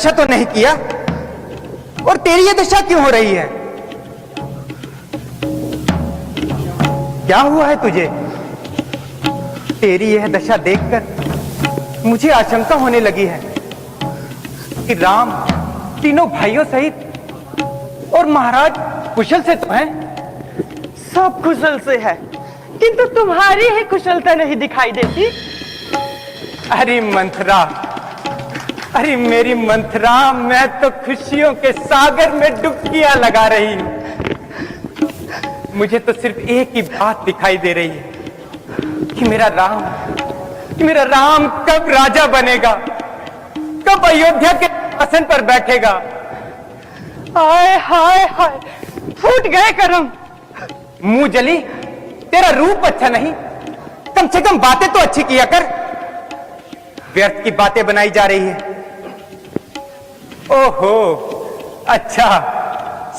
नशा तो नहीं किया, और तेरी ये दशा क्यों हो रही है? क्या हुआ है तुझे? तेरी यह दशा देखकर मुझे आशंका होने लगी है कि राम तीनों भाइयों सहित और महाराज कुशल से तो हैं। सब कुशल से है, किंतु तुम्हारी ही कुशलता नहीं दिखाई देती। अरे मंथरा, अरे मेरी मंथरा, मैं तो खुशियों के सागर में डुबकियां लगा रही हूं। मुझे तो सिर्फ एक ही बात दिखाई दे रही है कि मेरा राम कब राजा बनेगा, कब अयोध्या के आसन पर बैठेगा। हाय हाय हाय, फूट गए करम। मुंह जली, तेरा रूप अच्छा नहीं, कम से कम बातें तो अच्छी किया कर। व्यर्थ की बातें बनाई जा रही है। ओहो, अच्छा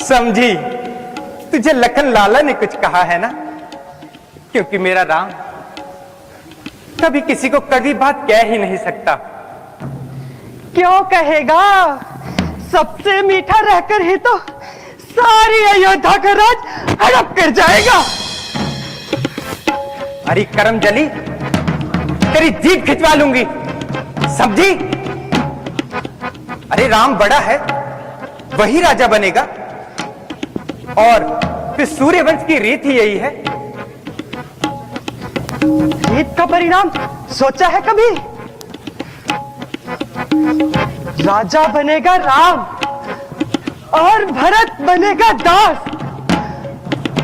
समझी, तुझे लखन लाला ने कुछ कहा है ना, क्योंकि मेरा राम कभी किसी को कड़वी बात कह ही नहीं सकता। क्यों कहेगा? सबसे मीठा रहकर ही तो सारी अयोध्या का राज हड़प कर जाएगा। अरे करम जली, तेरी जीभ खिंचवा लूंगी, समझी? अरे राम बड़ा है, वही राजा बनेगा, और फिर सूर्यवंश की रीत ही यही है। रीत का परिणाम सोचा है कभी? राजा बनेगा राम, और भरत बनेगा दास,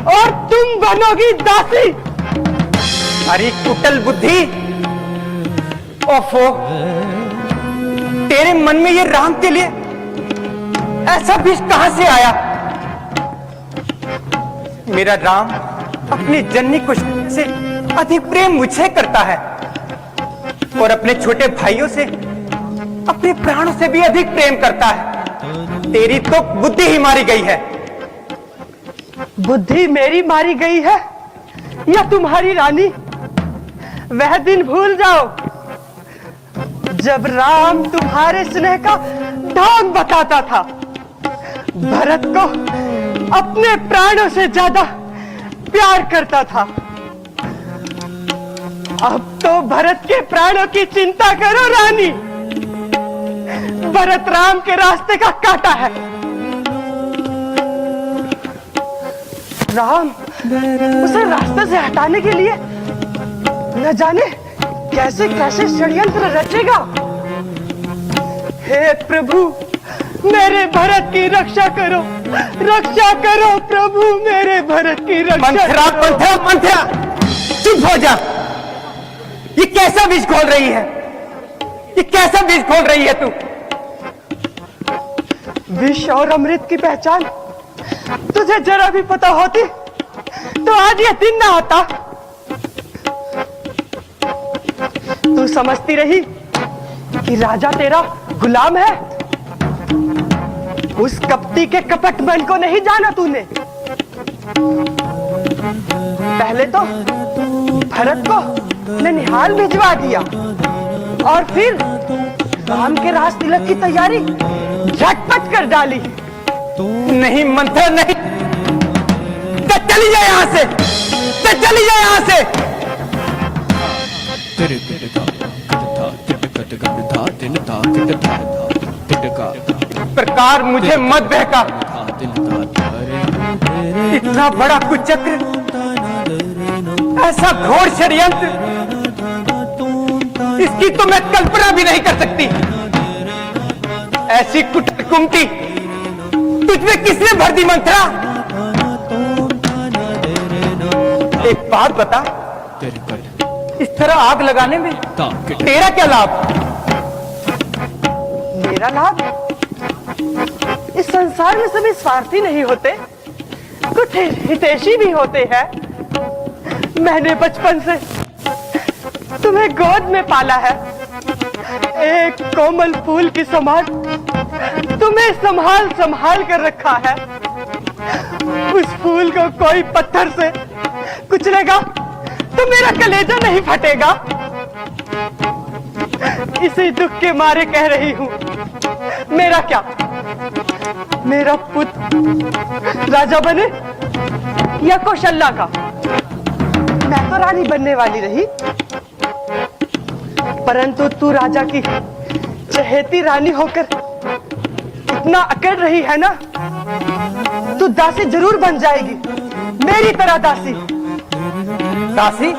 और तुम बनोगी दासी। अरे कुटल बुद्धि, ओफो, तेरे मन में ये राम के लिए ऐसा विष कहां से आया? मेरा राम अपनी जननी कुशल से अधिक प्रेम मुझसे करता है, और अपने छोटे भाइयों से, अपने प्राणों से भी अधिक प्रेम करता है। तेरी तो बुद्धि ही मारी गई है। बुद्धि मेरी मारी गई है या तुम्हारी रानी? वह दिन भूल जाओ जब राम तुम्हारे स्नेह का ढंग बताता था, भरत को अपने प्राणों से ज्यादा प्यार करता था। अब तो भरत के प्राणों की चिंता करो रानी। भरत राम के रास्ते का कांटा है। राम उसे रास्ते से हटाने के लिए न जाने कैसे कैसे षड्यंत्र रचेगा। हे प्रभु, मेरे भरत की रक्षा करो, रक्षा करो प्रभु, मेरे भरत की रक्षा मंथरा, करो। मंथरा, मंथरा, चुप हो जा। ये कैसा विष खोल रही है? ये कैसा विष खोल रही है तू? विष और अमृत की पहचान तुझे जरा भी पता होती तो आज ये दिन ना आता। तू समझती रही कि राजा तेरा गुलाम है। उस कपटी के कपट मन को नहीं जाना तूने। पहले तो भरत को ननिहाल भिजवा दिया, और फिर राम के राज तिलक की तैयारी झटपट कर डाली। नहीं मंथरा, नहीं, तो चली जाए यहां से, तो चली जाए यहां से। इस प्रकार मुझे मत बहका। इतना बड़ा कुचक्र, ऐसा घोर षड्यंत्र, इसकी तो मैं कल्पना भी नहीं कर सकती। ऐसी कुटकुमती तुझमें किसने भर दी मंथरा? एक बात बता, इस तरह आग लगाने में तेरा क्या लाभ? मेरा लाभ? इस संसार में सभी स्वार्थी नहीं होते, कुछ हितैषी भी होते हैं। मैंने बचपन से तुम्हें गोद में पाला है, एक कोमल फूल की समान तुम्हें संभाल संभाल कर रखा है। उस फूल को कोई पत्थर से कुचलेगा तो मेरा कलेजा नहीं फटेगा। इसी दुख के मारे कह रही हूं, मेरा क्या, मेरा पुत्र राजा बने या कौशल्या का। मैं तो रानी बनने वाली रही, परंतु तू राजा की चहेती रानी होकर इतना अकड़ रही है ना, तू दासी जरूर बन जाएगी, मेरी तरह दासी। दासी?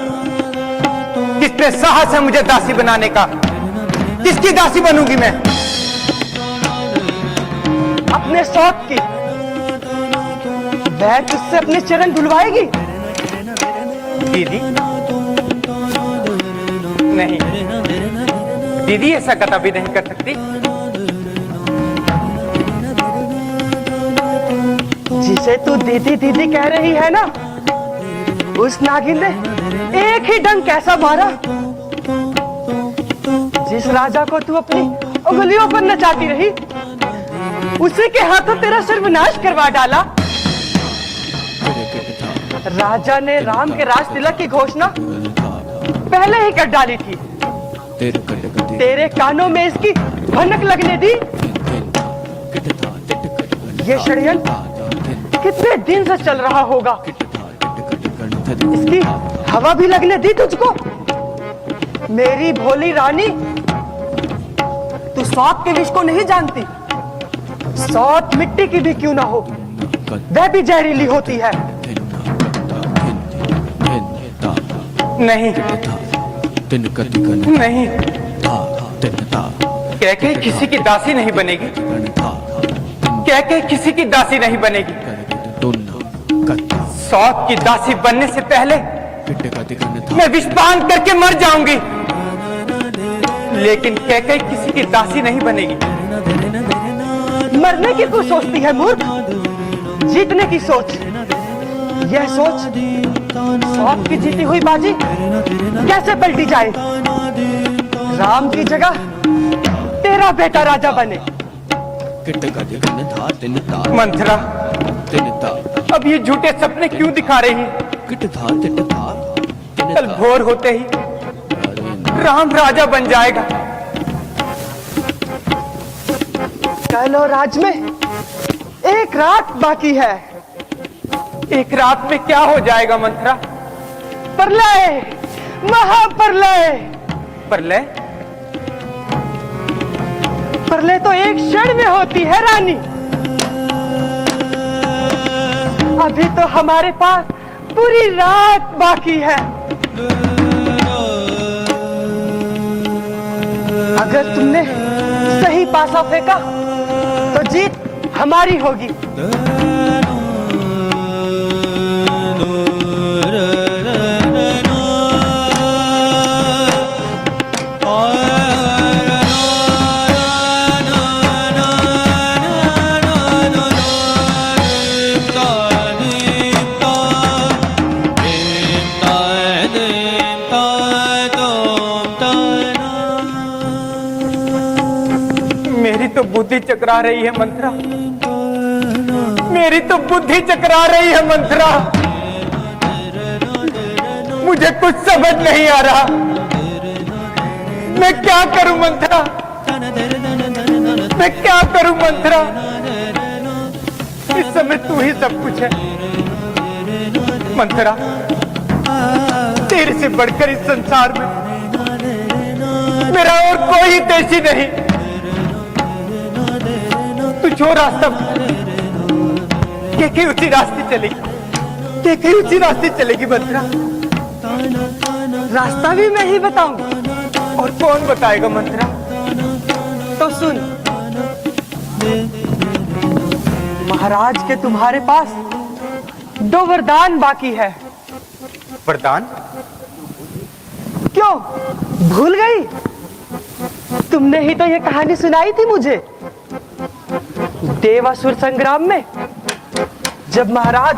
किसने साहस है मुझे दासी बनाने का? किसकी दासी बनूंगी मैं? अपने शौक की। वह तुझसे अपने चरण धुलवाएगी? दीदी नहीं, दीदी ऐसा कभी नहीं कर सकती। जिसे तू दीदी दीदी कह रही है ना, उस नागिन ने एक ही डंक कैसा मारा, जिस राजा को तू अपनी उंगलियों पर नचाती रही, उसी के हाथों तेरा सर्वनाश करवा डाला। राजा ने राम के राज तिलक की घोषणा पहले ही कर डाली थी, तेरे कानों में इसकी भनक लगने दी। ये षड्यंत्र कितने दिन से चल रहा होगा, इसकी हवा भी लगने दी तुझको। मेरी भोली रानी, तू सौत के विष को नहीं जानती। सौत मिट्टी की भी क्यों ना हो, वह भी जहरीली होती है। नहीं नहीं, कह के किसी की दासी नहीं बनेगी, कह के किसी की दासी नहीं बनेगी। सौत की दासी बनने से पहले मैं विषपान करके मर जाऊंगी, लेकिन कह के किसी की दासी नहीं बनेगी। मरने की तू सोचती है मूर्ख, जीतने की सोच। यह सोच सौत की जीती हुई बाजी कैसे पलटी जाए। राम की जगह तेरा बेटा राजा बने। मंथरा, अब ये झूठे सपने क्यों दिखा रही है? कल भोर होते ही राम राजा बन जाएगा। कल और आज में एक रात बाकी है। एक रात में क्या हो जाएगा मंथरा? प्रलय, महाप्रलय। प्रलय? प्रलय तो एक क्षण में होती है रानी। अभी तो हमारे पास पूरी रात बाकी है। अगर तुमने सही पासा फेंका तो जीत हमारी होगी। मेरी तो बुद्धि चकरा रही है मंथरा, मेरी तो बुद्धि चकरा रही है मंथरा। मुझे कुछ समझ नहीं आ रहा, मैं क्या करूं मंथरा, मैं क्या करूं मंथरा। इस समय तू ही सब कुछ है मंथरा, तेरे से बढ़कर इस संसार में मेरा और कोई हितैषी नहीं। तू जो रास्ता के उसी रास्ते चलेगी, के उसी रास्ते चलेगी मंथरा। रास्ता भी मैं ही बताऊंगा। और कौन बताएगा मंथरा? तो सुन, महाराज के तुम्हारे पास 2 वरदान बाकी है। वरदान? क्यों भूल गई? तुमने ही तो ये कहानी सुनाई थी मुझे देवासुर संग्राम में, जब महाराज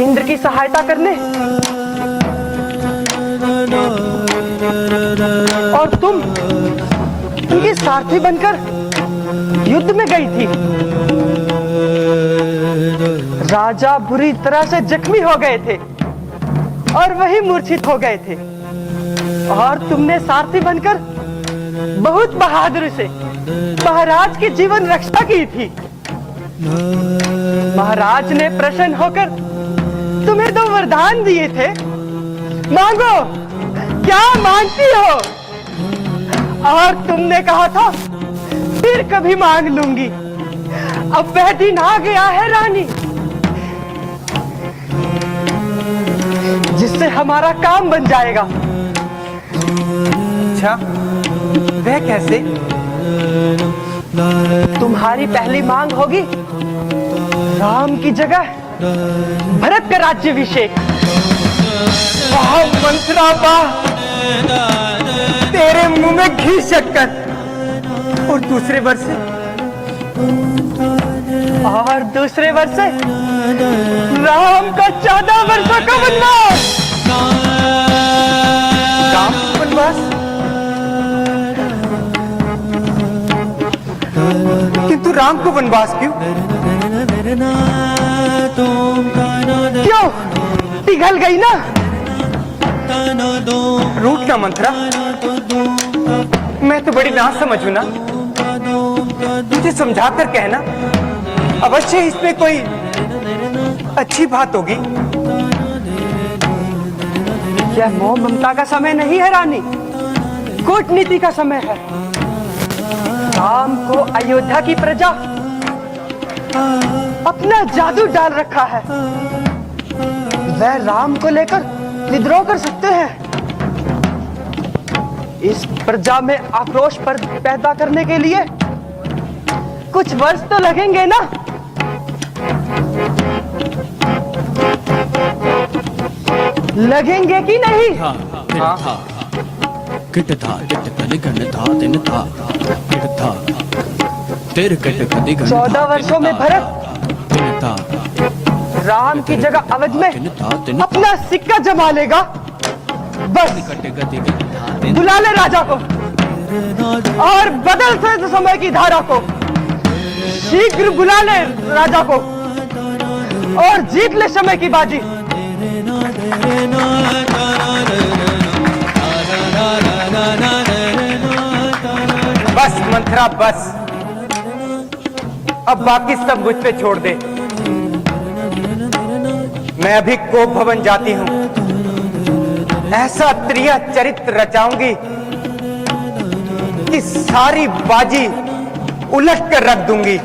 इंद्र की सहायता करने और तुम उनकी सारथी बनकर युद्ध में गई थी। राजा बुरी तरह से जख्मी हो गए थे और वही मूर्छित हो गए थे। और तुमने सारथी बनकर बहुत बहादुरी से महाराज की जीवन रक्षा की थी। महाराज ने प्रसन्न होकर तुम्हें 2 वरदान दिए थे। मांगो, क्या मांगती हो? और तुमने कहा था फिर कभी मांग लूंगी। अब वह दिन आ गया है रानी, जिससे हमारा काम बन जाएगा। अच्छा, वह कैसे? तुम्हारी पहली मांग होगी राम की जगह भरत का राज्याभिषेक। वाह मंत्रा वाह, तेरे मुंह में घी शक्कर। और दूसरे वर्ष से? और दूसरे वर्ष से राम का 14 वर्षों का वनवास। राम वनवास? किंतु राम को वनवास क्यों? क्यों? पिघल गई ना? रूठ ना मंत्रा, मैं तो बड़ी ना समझू ना। तुझे समझा कर कहना, अवश्य इसमें कोई अच्छी बात होगी। यह मोह ममता का समय नहीं है रानी, कूटनीति का समय है। राम को अयोध्या की प्रजा अपना जादू डाल रखा है। वह राम को लेकर विद्रोह कर सकते हैं। इस प्रजा में आक्रोश पर पैदा करने के लिए कुछ वर्ष तो लगेंगे ना। लगेंगे कि नहीं? किट था किट कलिगन था दिन था किट था तेरे किट कलिगन 14 वर्षों में भरत दिन था राम की जगह अवध में अपना सिक्का जमा लेगा। बस बुला ले राजा को और बदल से समय की धारा को। शीघ्र बुला ले राजा को और जीत ले समय की बाजी। बस मंत्रा बस, अब बाकी सब मुझ पे छोड़ दे। मैं अभी कोप भवन जाती हूं, ऐसा त्रिया चरित्र रचाऊंगी कि सारी बाजी उलट कर रख दूंगी।